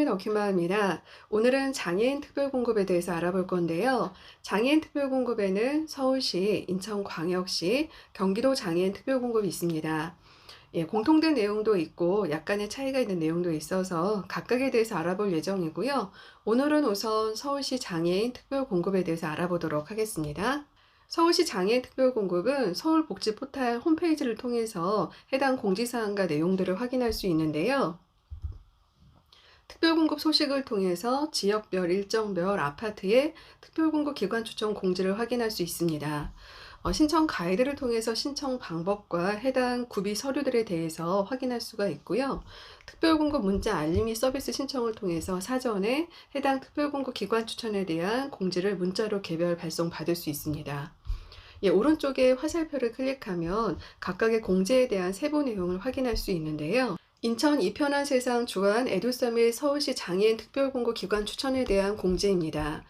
안녕하세요. 어큐마입니다. 오늘은 장애인 특별공급에 대해서 알아볼 건데요. 장애인 특별공급에는 서울시, 인천광역시, 경기도 장애인 특별공급이 있습니다. 공통된 내용도 있고 약간의 차이가 있는 내용도 있어서 각각에 대해서 알아볼 예정이고요. 오늘은 우선 서울시 장애인 특별공급에 대해서 알아보도록 하겠습니다. 서울시 장애인 특별공급은 서울복지 포털 홈페이지를 통해서 해당 공지사항과 내용들을 확인할 수 있는데요. 특별공급 소식을 통해서 지역별, 일정별 아파트의 특별공급 기관 추천 공지를 확인할 수 있습니다. 신청 가이드를 통해서 신청 방법과 해당 구비 서류들에 대해서 확인할 수가 있고요. 특별공급 문자 알림이 서비스 신청을 통해서 사전에 해당 특별공급 기관 추천에 대한 공지를 문자로 개별 발송 받을 수 있습니다. 오른쪽에 화살표를 클릭하면 각각의 공지에 대한 세부 내용을 확인할 수 있는데요. 인천 이편한 세상 주간 에듀서밋 서울시 장애인 특별공급 기관 추천에 대한 공지입니다.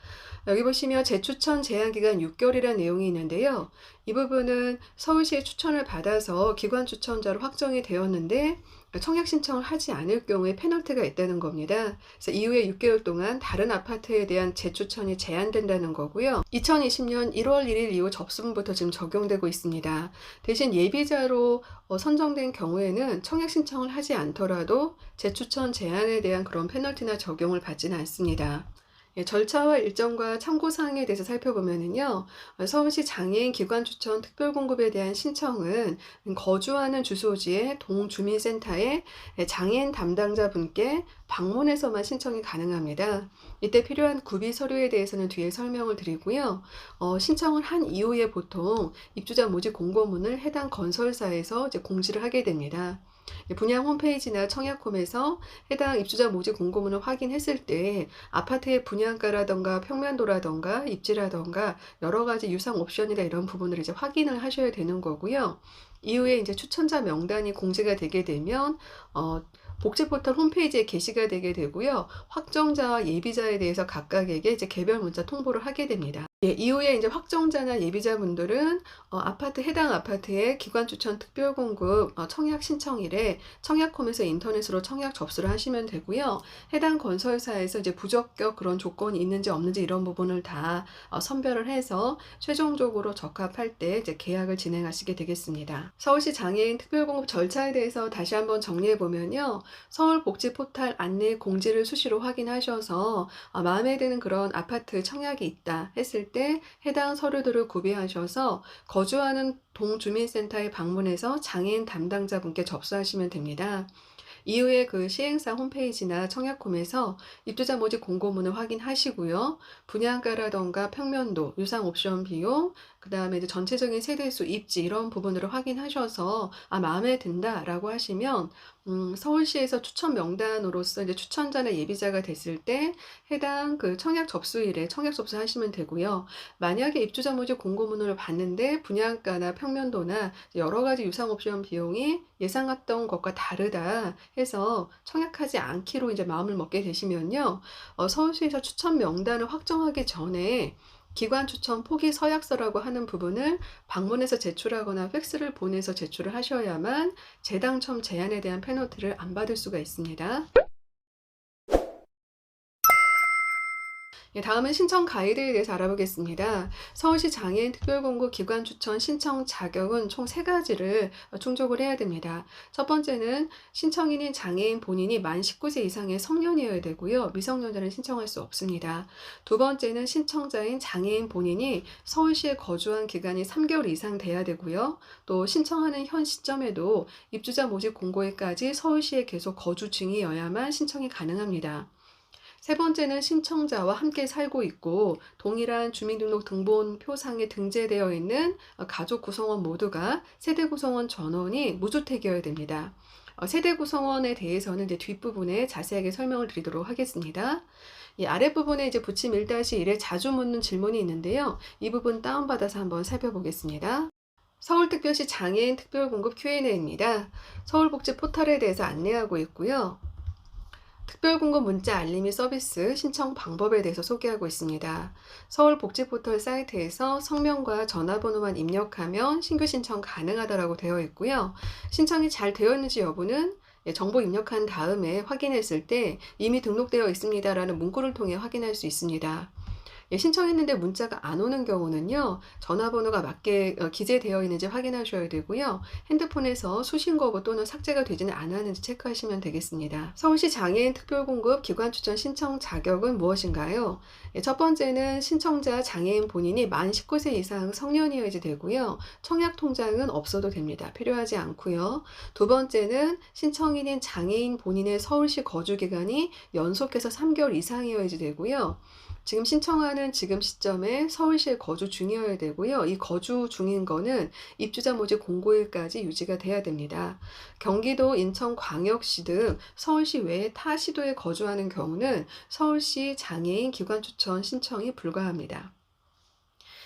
여기 보시면 재추천 제한기간 6개월이라는 내용이 있는데요. 이 부분은 서울시의 추천을 받아서 기관 추천자로 확정이 되었는데 청약 신청을 하지 않을 경우에 페널티가 있다는 겁니다. 그래서 이후에 6개월 동안 다른 아파트에 대한 재추천이 제한된다는 거고요. 2020년 1월 1일 이후 접수분부터 지금 적용되고 있습니다. 대신 예비자로 선정된 경우에는 청약 신청을 하지 않더라도 재추천 제한에 대한 그런 페널티나 적용을 받지는 않습니다. 절차와 일정과 참고사항에 대해서 살펴보면요. 서울시 장애인 기관 추천 특별공급에 대한 신청은 거주하는 주소지의 동주민센터에 장애인 담당자분께 방문해서만 신청이 가능합니다. 이때 필요한 구비 서류에 대해서는 뒤에 설명을 드리고요. 신청을 한 이후에 보통 입주자 모집 공고문을 해당 건설사에서 이제 공지를 하게 됩니다. 분양 홈페이지나 청약홈에서 해당 입주자 모집 공고문을 확인했을 때 아파트의 분양가라던가 평면도라던가 입지라던가 여러 가지 유상 옵션이나 이런 부분을 이제 확인을 하셔야 되는 거고요. 이후에 이제 추천자 명단이 공지가 되게 되면 복지포털 홈페이지에 게시가 되게 되고요. 확정자와 예비자에 대해서 각각에게 이제 개별 문자 통보를 하게 됩니다. 이후에 이제 확정자나 예비자분들은 해당 아파트의 기관 추천 특별공급 청약 신청일에 청약홈에서 인터넷으로 청약 접수를 하시면 되고요. 해당 건설사에서 이제 부적격 그런 조건이 있는지 없는지 이런 부분을 다 선별을 해서 최종적으로 적합할 때 이제 계약을 진행하시게 되겠습니다. 서울시 장애인 특별공급 절차에 대해서 다시 한번 정리해 보면요. 서울복지 포털 안내 공지를 수시로 확인하셔서 마음에 드는 그런 아파트 청약이 있다 했을 때 해당 서류들을 구비하셔서 거주하는 동주민센터에 방문해서 장애인 담당자분께 접수하시면 됩니다. 이후에 그 시행사 홈페이지나 청약홈에서 입주자 모집 공고문을 확인하시고요. 분양가라던가 평면도, 유상 옵션 비용, 그 다음에 이제 전체적인 세대수, 입지 이런 부분들을 확인하셔서 마음에 든다라고 하시면 서울시에서 추천 명단으로서 이제 추천자나 예비자가 됐을 때 해당 그 청약 접수일에 청약 접수하시면 되고요. 만약에 입주자 모집 공고문을 봤는데 분양가나 평면도나 여러 가지 유상 옵션 비용이 예상했던 것과 다르다 해서 청약하지 않기로 이제 마음을 먹게 되시면요. 서울시에서 추천 명단을 확정하기 전에 기관 추천 포기 서약서라고 하는 부분을 방문해서 제출하거나 팩스를 보내서 제출을 하셔야만 재당첨 제한에 대한 페널티를 안 받을 수가 있습니다. 다음은 신청 가이드에 대해서 알아보겠습니다. 서울시 장애인 특별공급 기관 추천 신청 자격은 총 3가지를 충족을 해야 됩니다. 첫 번째는 신청인인 장애인 본인이 만 19세 이상의 성년이어야 되고요. 미성년자는 신청할 수 없습니다. 두 번째는 신청자인 장애인 본인이 서울시에 거주한 기간이 3개월 이상 돼야 되고요. 또 신청하는 현 시점에도 입주자 모집 공고일까지 서울시에 계속 거주 중이어야만 신청이 가능합니다. 세 번째는 신청자와 함께 살고 있고 동일한 주민등록등본표상에 등재되어 있는 가족 구성원 모두가 세대 구성원 전원이 무주택이어야 됩니다. 세대 구성원에 대해서는 이제 뒷부분에 자세하게 설명을 드리도록 하겠습니다. 이 아랫부분에 이제 부침 1-1에 자주 묻는 질문이 있는데요. 이 부분 다운받아서 한번 살펴보겠습니다. 서울특별시 장애인 특별공급 Q&A입니다. 서울복지 포털에 대해서 안내하고 있고요. 특별공급 문자 알림이 서비스 신청 방법에 대해서 소개하고 있습니다. 서울복지포털 사이트에서 성명과 전화번호만 입력하면 신규 신청 가능하다라고 되어 있고요. 신청이 잘 되었는지 여부는 예, 정보 입력한 다음에 확인했을 때 이미 등록되어 있습니다라는 문구를 통해 확인할 수 있습니다. 예, 신청했는데 문자가 안 오는 경우는요, 전화번호가 맞게 기재되어 있는지 확인하셔야 되고요. 핸드폰에서 수신 거부 또는 삭제가 되지는 않았는지 체크하시면 되겠습니다. 서울시 장애인 특별공급 기관 추천 신청 자격은 무엇인가요? 예, 첫 번째는 신청자 장애인 본인이 만 19세 이상 성년이어야지 되고요. 청약 통장은 없어도 됩니다. 필요하지 않고요. 두 번째는 신청인인 장애인 본인의 서울시 거주 기간이 연속해서 3개월 이상이어야지 되고요. 지금 신청하는 지금 시점에 서울시에 거주 중이어야 되고요. 이 거주 중인 거는 입주자 모집 공고일까지 유지가 돼야 됩니다. 경기도, 인천, 광역시 등 서울시 외에 타 시도에 거주하는 경우는 서울시 장애인 기관 추천 신청이 불가합니다.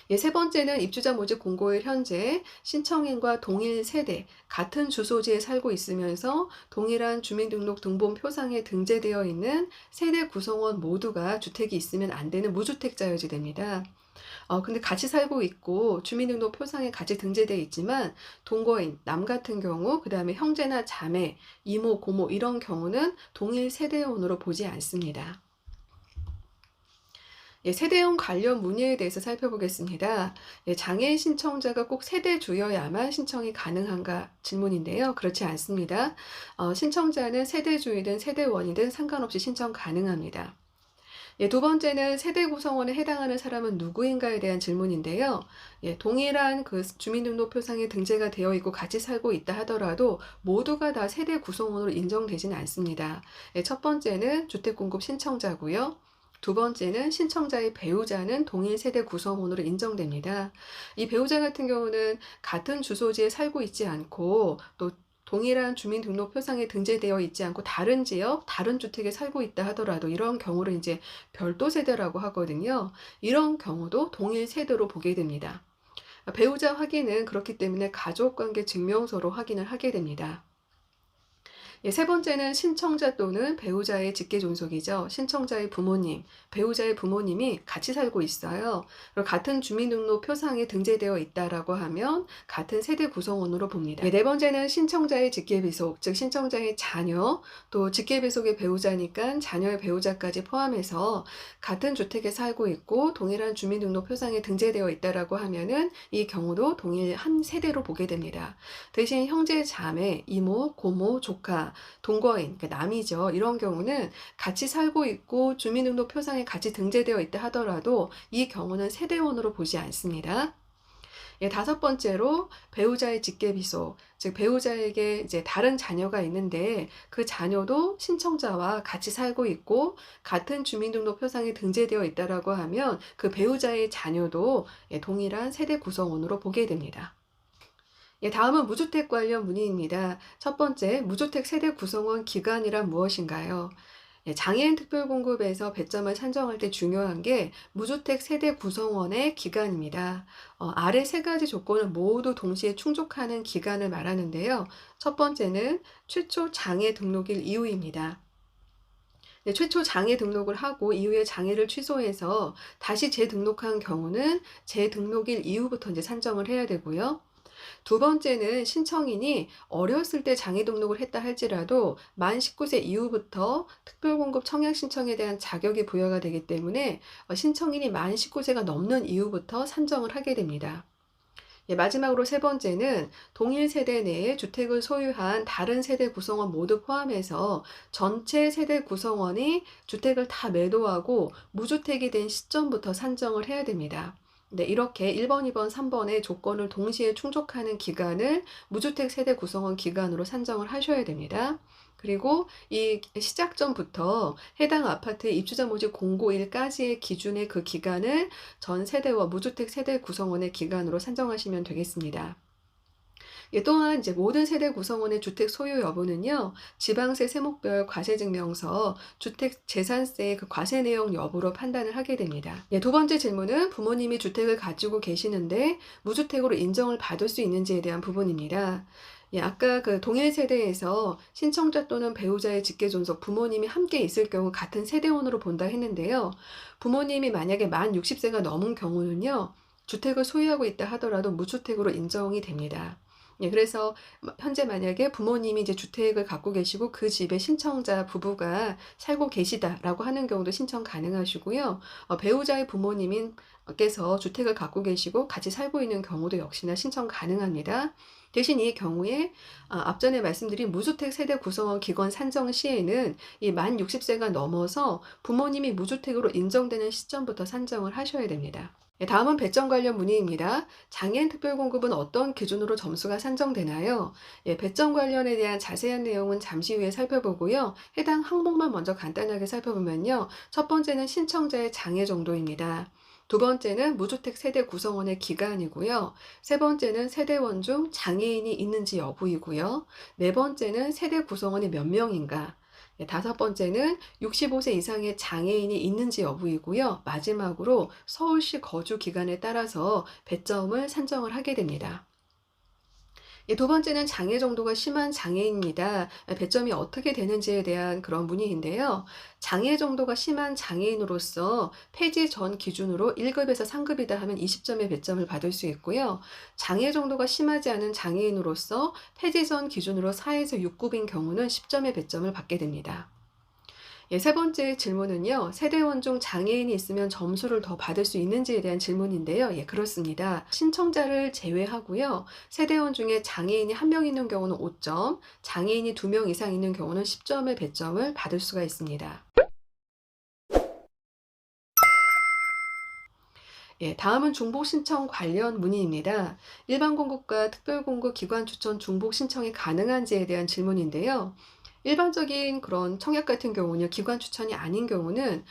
예, 세 번째는 입주자 모집 공고일 현재 신청인과 동일 세대, 같은 주소지에 살고 있으면서 동일한 주민등록 등본 표상에 등재되어 있는 세대 구성원 모두가 주택이 있으면 안 되는 무주택자여야 됩니다. 근데 같이 살고 있고 주민등록 표상에 같이 등재되어 있지만 동거인, 남 같은 경우, 그 다음에 형제나 자매, 이모, 고모 이런 경우는 동일 세대원으로 보지 않습니다. 예, 세대형 관련 문의에 대해서 살펴보겠습니다. 예, 장애인 신청자가 꼭 세대주여야만 신청이 가능한가 질문인데요. 그렇지 않습니다. 신청자는 세대주이든 세대원이든 상관없이 신청 가능합니다. 예, 두 번째는 세대 구성원에 해당하는 사람은 누구인가에 대한 질문인데요. 예, 동일한 그 주민등록표상에 등재가 되어 있고 같이 살고 있다 하더라도 모두가 다 세대 구성원으로 인정되지는 않습니다. 예, 첫 번째는 주택공급 신청자고요. 두 번째는 신청자의 배우자는 동일 세대 구성원으로 인정됩니다. 이 배우자 같은 경우는 같은 주소지에 살고 있지 않고 또 동일한 주민등록표상에 등재되어 있지 않고 다른 지역, 다른 주택에 살고 있다 하더라도 이런 경우를 이제 별도 세대라고 하거든요. 이런 경우도 동일 세대로 보게 됩니다. 배우자 확인은 그렇기 때문에 가족관계 증명서로 확인을 하게 됩니다. 예, 세 번째는 신청자 또는 배우자의 직계존속이죠. 신청자의 부모님, 배우자의 부모님이 같이 살고 있어요. 그리고 같은 주민등록 표상에 등재되어 있다라고 하면 같은 세대 구성원으로 봅니다. 예, 네 번째는 신청자의 직계비속, 즉 신청자의 자녀, 또 직계비속의 배우자니까 자녀의 배우자까지 포함해서 같은 주택에 살고 있고 동일한 주민등록 표상에 등재되어 있다라고 하면은 이 경우도 동일 한 세대로 보게 됩니다. 대신 형제, 자매, 이모, 고모, 조카, 동거인, 그러니까 남이죠. 이런 경우는 같이 살고 있고 주민등록 표상에 같이 등재되어 있다 하더라도 이 경우는 세대원으로 보지 않습니다. 예, 다섯 번째로 배우자의 직계비속, 즉 배우자에게 이제 다른 자녀가 있는데 그 자녀도 신청자와 같이 살고 있고 같은 주민등록 표상에 등재되어 있다라고 하면 그 배우자의 자녀도 동일한 세대 구성원으로 보게 됩니다. 예, 다음은 무주택 관련 문의입니다. 첫 번째, 무주택 세대 구성원 기간이란 무엇인가요? 예, 장애인 특별공급에서 배점을 산정할 때 중요한 게 무주택 세대 구성원의 기간입니다. 아래 세 가지 조건을 모두 동시에 충족하는 기간을 말하는데요. 첫 번째는 최초 장애 등록일 이후입니다. 네, 최초 장애 등록을 하고 이후에 장애를 취소해서 다시 재등록한 경우는 재등록일 이후부터 이제 산정을 해야 되고요. 두 번째는 신청인이 어렸을 때 장애 등록을 했다 할지라도 만 19세 이후부터 특별공급 청약 신청에 대한 자격이 부여가 되기 때문에 신청인이 만 19세가 넘는 이후부터 산정을 하게 됩니다. 예, 마지막으로 세 번째는 동일 세대 내에 주택을 소유한 다른 세대 구성원 모두 포함해서 전체 세대 구성원이 주택을 다 매도하고 무주택이 된 시점부터 산정을 해야 됩니다. 네, 이렇게 1번, 2번, 3번의 조건을 동시에 충족하는 기간을 무주택 세대 구성원 기간으로 산정을 하셔야 됩니다. 그리고 이 시작전부터 해당 아파트의 입주자 모집 공고일까지의 기준의 그 기간을 전 세대와 무주택 세대 구성원의 기간으로 산정하시면 되겠습니다. 예, 또한 이제 모든 세대 구성원의 주택 소유 여부는요, 지방세 세목별 과세증명서, 주택 재산세 그 과세 내용 여부로 판단을 하게 됩니다. 예, 두 번째 질문은 부모님이 주택을 가지고 계시는데 무주택으로 인정을 받을 수 있는지에 대한 부분입니다. 예, 아까 그 동일 세대에서 신청자 또는 배우자의 직계존속 부모님이 함께 있을 경우 같은 세대원으로 본다 했는데요. 부모님이 만약에 만 60세가 넘은 경우는요, 주택을 소유하고 있다 하더라도 무주택으로 인정이 됩니다. 예, 그래서 현재 만약에 부모님이 이제 주택을 갖고 계시고 그 집에 신청자 부부가 살고 계시다라고 하는 경우도 신청 가능하시고요. 배우자의 부모님인 께서 주택을 갖고 계시고 같이 살고 있는 경우도 역시나 신청 가능합니다. 대신 이 경우에 앞전에 말씀드린 무주택 세대 구성원 기관 산정 시에는 이 만 60세가 넘어서 부모님이 무주택으로 인정되는 시점부터 산정을 하셔야 됩니다. 네, 다음은 배점 관련 문의입니다. 장애인 특별공급은 어떤 기준으로 점수가 산정되나요? 예, 배점 관련에 대한 자세한 내용은 잠시 후에 살펴보고요. 해당 항목만 먼저 간단하게 살펴보면요. 첫 번째는 신청자의 장애 정도입니다. 두 번째는 무주택 세대 구성원의 기간이고요. 세 번째는 세대원 중 장애인이 있는지 여부이고요. 네 번째는 세대 구성원이 몇 명인가. 네, 다섯 번째는 65세 이상의 장애인이 있는지 여부이고요. 마지막으로 서울시 거주 기간에 따라서 배점을 산정을 하게 됩니다. 두 번째는 장애 정도가 심한 장애인입니다. 배점이 어떻게 되는지에 대한 그런 문의인데요. 장애 정도가 심한 장애인으로서 폐지 전 기준으로 1급에서 3급이다 하면 20점의 배점을 받을 수 있고요. 장애 정도가 심하지 않은 장애인으로서 폐지 전 기준으로 4에서 6급인 경우는 10점의 배점을 받게 됩니다. 예, 세 번째 질문은요. 세대원 중 장애인이 있으면 점수를 더 받을 수 있는지에 대한 질문인데요. 예, 그렇습니다. 신청자를 제외하고요. 세대원 중에 장애인이 1명 있는 경우는 5점, 장애인이 2명 이상 있는 경우는 10점의 배점을 받을 수가 있습니다. 예, 다음은 중복 신청 관련 문의입니다. 일반 공급과 특별 공급 기관 추천 중복 신청이 가능한지에 대한 질문인데요. 일반적인 그런 청약 같은 경우는 기관 추천이 아닌 경우는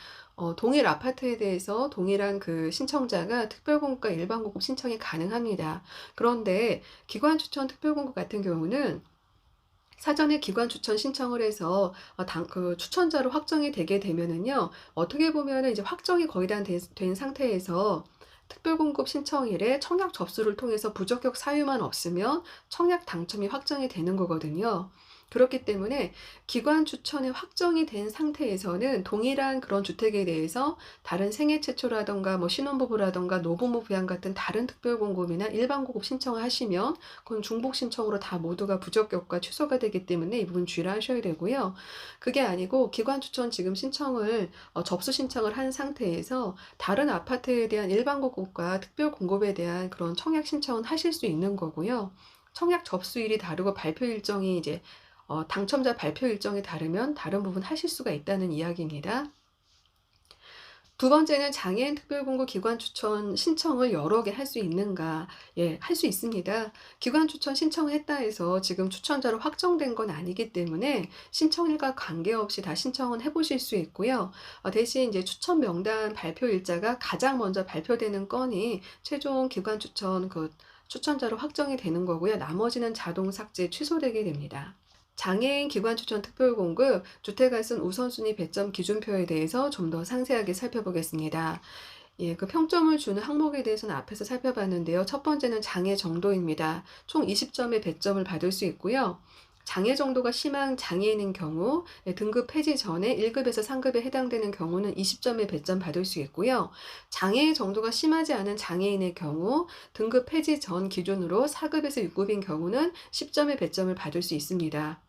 동일 아파트에 대해서 동일한 그 신청자가 특별공급과 일반공급 신청이 가능합니다. 그런데 기관 추천 특별공급 같은 경우는 사전에 기관 추천 신청을 해서 그 추천자로 확정이 되게 되면은요. 어떻게 보면은 이제 확정이 거의 다 된 상태에서 특별공급 신청일에 청약 접수를 통해서 부적격 사유만 없으면 청약 당첨이 확정이 되는 거거든요. 그렇기 때문에 기관 추천이 확정이 된 상태에서는 동일한 그런 주택에 대해서 다른 생애 최초라든가 뭐 신혼부부라든가 노부모 부양 같은 다른 특별공급이나 일반공급 신청을 하시면 그건 중복 신청으로 다 모두가 부적격과 취소가 되기 때문에 이 부분 주의를 하셔야 되고요. 그게 아니고 기관 추천 지금 신청을 접수 신청을 한 상태에서 다른 아파트에 대한 일반공급과 특별공급에 대한 그런 청약 신청은 하실 수 있는 거고요. 청약 접수일이 다르고 발표 일정이 이제 당첨자 발표 일정이 다르면 다른 부분 하실 수가 있다는 이야기입니다. 두 번째는 장애인 특별공급 기관 추천 신청을 여러 개 할 수 있는가? 예, 할 수 있습니다. 기관 추천 신청을 했다 해서 지금 추천자로 확정된 건 아니기 때문에 신청일과 관계없이 다 신청은 해보실 수 있고요. 대신 이제 추천 명단 발표 일자가 가장 먼저 발표되는 건이 최종 기관 추천 그 추천자로 확정이 되는 거고요. 나머지는 자동 삭제 취소되게 됩니다. 장애인 기관 추천 특별공급 주택알선 우선순위 배점 기준표에 대해서 좀 더 상세하게 살펴보겠습니다. 예, 그 평점을 주는 항목에 대해서는 앞에서 살펴봤는데요. 첫 번째는 장애 정도입니다. 총 20점의 배점을 받을 수 있고요. 장애 정도가 심한 장애인인 경우 등급 폐지 전에 1급에서 3급에 해당되는 경우는 20점의 배점 받을 수 있고요. 장애 정도가 심하지 않은 장애인의 경우 등급 폐지 전 기준으로 4급에서 6급인 경우는 10점의 배점을 받을 수 있습니다.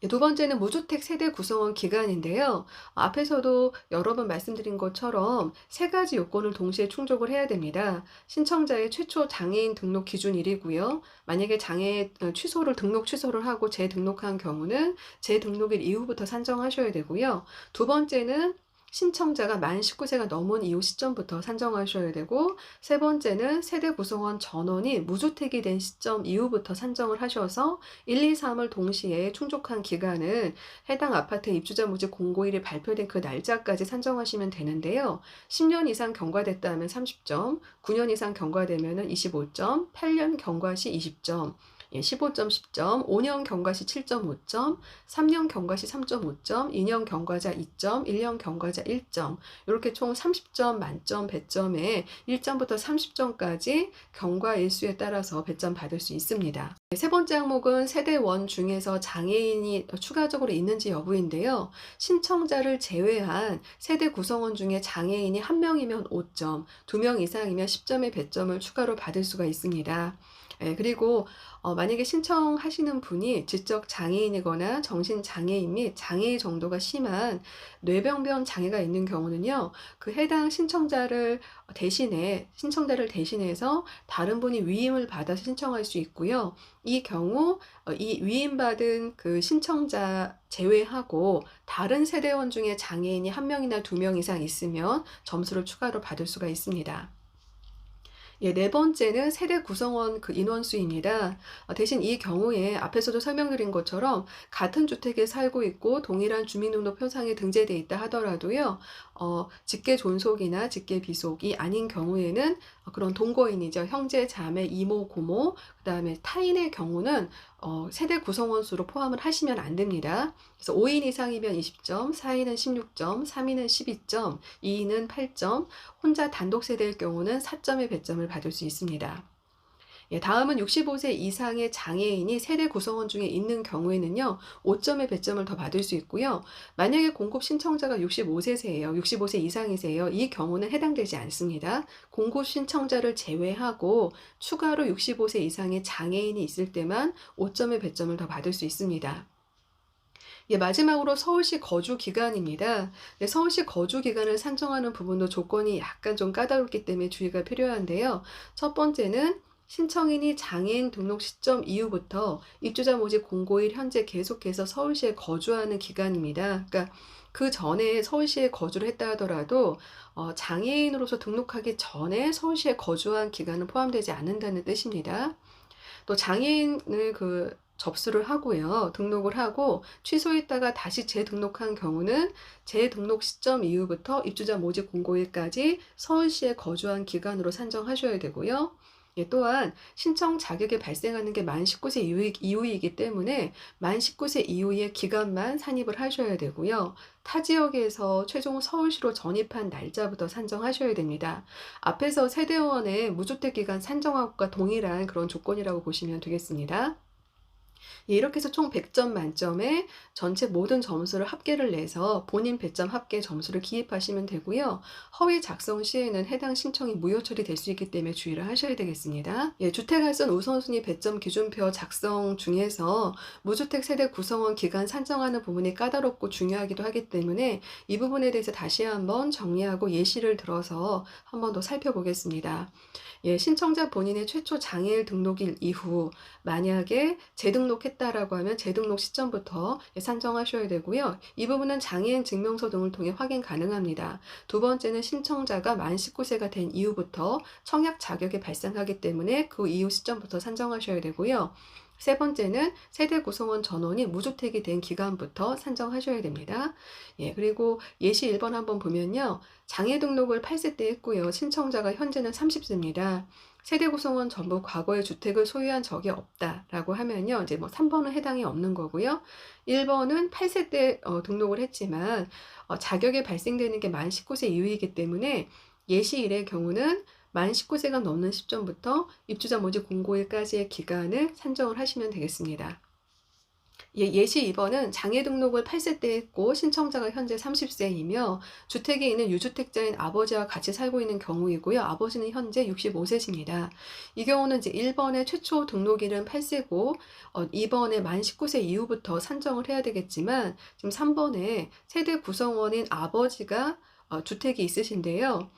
두 번째는 무주택 세대 구성원 기간인데요. 앞에서도 여러 번 말씀드린 것처럼 세 가지 요건을 동시에 충족을 해야 됩니다. 신청자의 최초 장애인 등록 기준일이고요. 만약에 장애 취소를 등록 취소를 하고 재등록한 경우는 재등록일 이후부터 산정하셔야 되고요. 두 번째는 신청자가 만 19세가 넘은 이후 시점부터 산정하셔야 되고, 세 번째는 세대 구성원 전원이 무주택이 된 시점 이후부터 산정을 하셔서 1, 2, 3을 동시에 충족한 기간은 해당 아파트 입주자 모집 공고일이 발표된 그 날짜까지 산정하시면 되는데요. 10년 이상 경과됐다 하면 30점, 9년 이상 경과되면 25점, 8년 경과 시 20점, 15점 10점, 5년 경과시 7.5점, 3년 경과시 3.5점, 2년 경과자 2점, 1년 경과자 1점, 이렇게 총 30점 만점 배점에 1점부터 30점까지 경과 일수에 따라서 배점 받을 수 있습니다. 세 번째 항목은 세대원 중에서 장애인이 추가적으로 있는지 여부인데요. 신청자를 제외한 세대 구성원 중에 장애인이 1명이면 5점, 2명 이상이면 10점의 배점을 추가로 받을 수가 있습니다. 예, 그리고 만약에 신청하시는 분이 지적 장애인이거나 정신 장애인 및 장애 정도가 심한 뇌병변 장애가 있는 경우는요. 그 해당 신청자를 대신해서 다른 분이 위임을 받아서 신청할 수 있고요. 이 경우 이 위임받은 그 신청자 제외하고 다른 세대원 중에 장애인이 1 명이나 2명 이상 있으면 점수를 추가로 받을 수가 있습니다. 예, 네 번째는 세대 구성원 그 인원수입니다. 대신 이 경우에 앞에서도 설명드린 것처럼 같은 주택에 살고 있고 동일한 주민등록표상에 등재돼 있다 하더라도요. 직계 존속이나 직계 비속이 아닌 경우에는 그런 동거인이죠. 형제, 자매, 이모, 고모, 그다음에 타인의 경우는 세대 구성원 수로 포함을 하시면 안 됩니다. 그래서 5인 이상이면 20점, 4인은 16점, 3인은 12점, 2인은 8점, 혼자 단독 세대일 경우는 4점의 배점을 받을 수 있습니다. 예, 다음은 65세 이상의 장애인이 세대 구성원 중에 있는 경우에는요, 5점의 배점을 더 받을 수 있고요. 만약에 공급 신청자가 65세세요. 65세 이상이세요. 이 경우는 해당되지 않습니다. 공급 신청자를 제외하고 추가로 65세 이상의 장애인이 있을 때만 5점의 배점을 더 받을 수 있습니다. 예, 마지막으로 서울시 거주 기간입니다. 네, 서울시 거주 기간을 산정하는 부분도 조건이 약간 좀 까다롭기 때문에 주의가 필요한데요. 첫 번째는 신청인이 장애인 등록 시점 이후부터 입주자 모집 공고일 현재 계속해서 서울시에 거주하는 기간입니다. 그러니까 그 전에 서울시에 거주를 했다 하더라도 장애인으로서 등록하기 전에 서울시에 거주한 기간은 포함되지 않는다는 뜻입니다. 또 장애인을 접수를 하고요. 등록을 하고 취소했다가 다시 재등록한 경우는 재등록 시점 이후부터 입주자 모집 공고일까지 서울시에 거주한 기간으로 산정하셔야 되고요. 예, 또한 신청 자격이 발생하는 게 만 19세 이후이기 때문에 만 19세 이후의 기간만 산입을 하셔야 되고요. 타 지역에서 최종 서울시로 전입한 날짜부터 산정하셔야 됩니다. 앞에서 세대원의 무주택 기간 산정하고가 동일한 그런 조건이라고 보시면 되겠습니다. 예, 이렇게 해서 총 100점 만점에 전체 모든 점수를 합계를 내서 본인 배점 합계 점수를 기입하시면 되고요. 허위 작성 시에는 해당 신청이 무효 처리될 수 있기 때문에 주의를 하셔야 되겠습니다. 예, 주택할선 우선순위 배점 기준표 작성 중에서 무주택 세대 구성원 기간 산정하는 부분이 까다롭고 중요하기도 하기 때문에 이 부분에 대해서 다시 한번 정리하고 예시를 들어서 한 번 더 살펴보겠습니다. 예, 신청자 본인의 최초 장애인 등록일 이후 만약에 재등록했다라고 하면 재등록 시점부터 산정하셔야 되고요. 이 부분은 장애인 증명서 등을 통해 확인 가능합니다. 두 번째는 신청자가 만 19세가 된 이후부터 청약 자격이 발생하기 때문에 그 이후 시점부터 산정하셔야 되고요. 세 번째는 세대 구성원 전원이 무주택이 된 기간부터 산정하셔야 됩니다. 예, 그리고 예시 1번 한번 보면요. 장애 등록을 8세 때 했고요. 신청자가 현재는 30세입니다. 세대 구성원 전부 과거에 주택을 소유한 적이 없다라고 하면요. 이제 3번은 해당이 없는 거고요. 1번은 8세 때 등록을 했지만 자격이 발생되는 게 만 19세 이후이기 때문에 예시 1의 경우는 만 19세가 넘는 시점부터 입주자 모집 공고일까지의 기간을 산정을 하시면 되겠습니다. 예시 2번은 장애 등록을 8세 때 했고 신청자가 현재 30세이며 주택에 있는 유주택자인 아버지와 같이 살고 있는 경우이고요. 아버지는 현재 65세십니다. 이 경우는 이제 1번의 최초 등록일은 8세고 2번에 만 19세 이후부터 산정을 해야 되겠지만 지금 3번에 세대 구성원인 아버지가 주택이 있으신데요.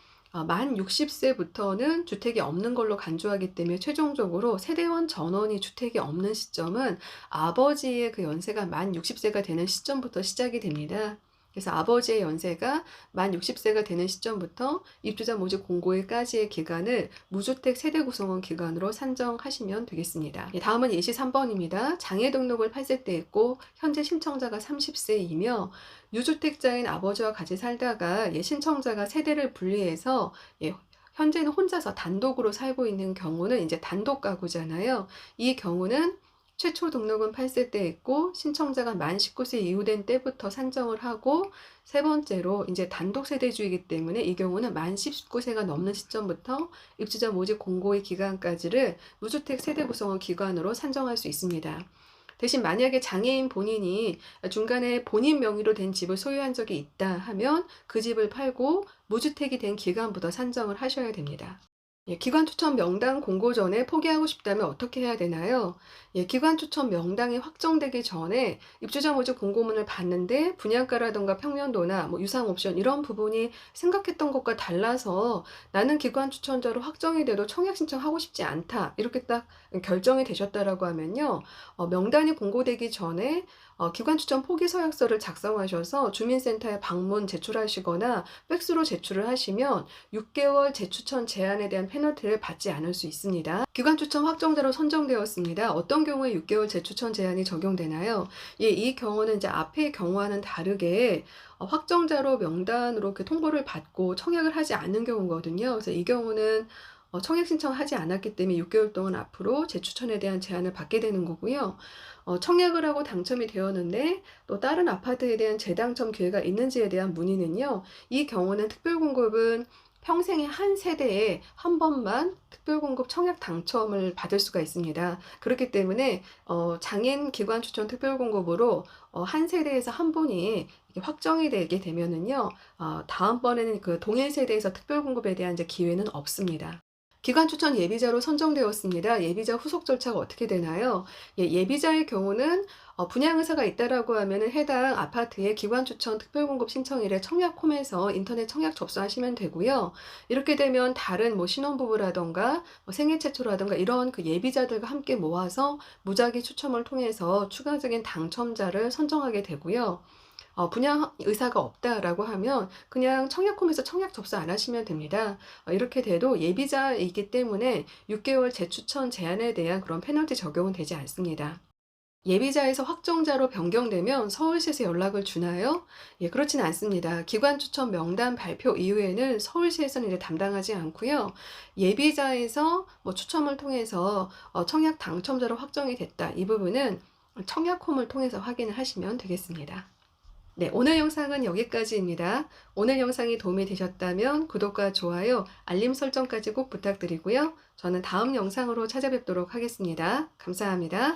만 60세부터는 주택이 없는 걸로 간주하기 때문에 최종적으로 세대원 전원이 주택이 없는 시점은 아버지의 그 연세가 만 60세가 되는 시점부터 시작이 됩니다. 그래서 아버지의 연세가 만 60세가 되는 시점부터 입주자 모집 공고일까지의 기간을 무주택 세대 구성원 기간으로 산정하시면 되겠습니다. 다음은 예시 3번입니다. 장애 등록을 8세 때 했고 현재 신청자가 30세이며 유주택자인 아버지와 같이 살다가 신청자가 세대를 분리해서 현재는 혼자서 단독으로 살고 있는 경우는 이제 단독 가구잖아요. 이 경우는 최초 등록은 8세 때 했고 신청자가 만 19세 이후 된 때부터 산정을 하고 세 번째로 이제 단독 세대주이기 때문에 이 경우는 만 19세가 넘는 시점부터 입주자 모집 공고의 기간까지를 무주택 세대 구성원 기간으로 산정할 수 있습니다. 대신 만약에 장애인 본인이 중간에 본인 명의로 된 집을 소유한 적이 있다 하면 그 집을 팔고 무주택이 된 기간부터 산정을 하셔야 됩니다. 예, 기관 추천 명단 공고 전에 포기하고 싶다면 어떻게 해야 되나요? 예, 기관 추천 명단이 확정되기 전에 입주자 모집 공고문을 봤는데 분양가라든가 평면도나 뭐 유상 옵션 이런 부분이 생각했던 것과 달라서 나는 기관 추천자로 확정이 돼도 청약 신청하고 싶지 않다. 이렇게 딱 결정이 되셨다라고 하면요. 명단이 공고되기 전에 기관 추천 포기 서약서를 작성하셔서 주민센터에 방문 제출하시거나 팩스로 제출을 하시면 6개월 재추천 제한에 대한 페널티를 받지 않을 수 있습니다. 기관 추천 확정자로 선정되었습니다. 어떤 경우에 6개월 재추천 제한이 적용되나요? 예, 이 경우는 이제 앞의 경우와는 다르게 확정자로 명단으로 그 통보를 받고 청약을 하지 않는 경우거든요. 그래서 이 경우는 청약 신청하지 않았기 때문에 6개월 동안 앞으로 재추천에 대한 제한을 받게 되는 거고요. 청약을 하고 당첨이 되었는데 또 다른 아파트에 대한 재당첨 기회가 있는지에 대한 문의는요. 이 경우는 특별공급은 평생에 한 세대에 한 번만 특별공급 청약 당첨을 받을 수가 있습니다. 그렇기 때문에 장인 기관 추천 특별공급으로 한 세대에서 한 분이 이렇게 확정이 되게 되면은요. 다음번에는 그 동일 세대에서 특별공급에 대한 이제 기회는 없습니다. 기관 추천 예비자로 선정되었습니다. 예비자 후속 절차가 어떻게 되나요? 예, 예비자의 경우는 분양 의사가 있다라고 하면은 해당 아파트의 기관 추천 특별공급 신청일에 청약홈에서 인터넷 청약 접수하시면 되고요. 이렇게 되면 다른 뭐 신혼부부라던가 뭐 생애 최초라던가 이런 그 예비자들과 함께 모아서 무작위 추첨을 통해서 추가적인 당첨자를 선정하게 되고요. 분양 의사가 없다라고 하면 그냥 청약홈에서 청약 접수 안 하시면 됩니다. 이렇게 돼도 예비자이기 때문에 6개월 재추천 제한에 대한 그런 페널티 적용은 되지 않습니다. 예비자에서 확정자로 변경되면 서울시에서 연락을 주나요? 예, 그렇진 않습니다. 기관 추천 명단 발표 이후에는 서울시에서는 이제 담당하지 않고요. 예비자에서 뭐 추첨을 통해서 청약 당첨자로 확정이 됐다. 이 부분은 청약홈을 통해서 확인을 하시면 되겠습니다. 네, 오늘 영상은 여기까지입니다. 오늘 영상이 도움이 되셨다면 구독과 좋아요, 알림 설정까지 꼭 부탁드리고요. 저는 다음 영상으로 찾아뵙도록 하겠습니다. 감사합니다.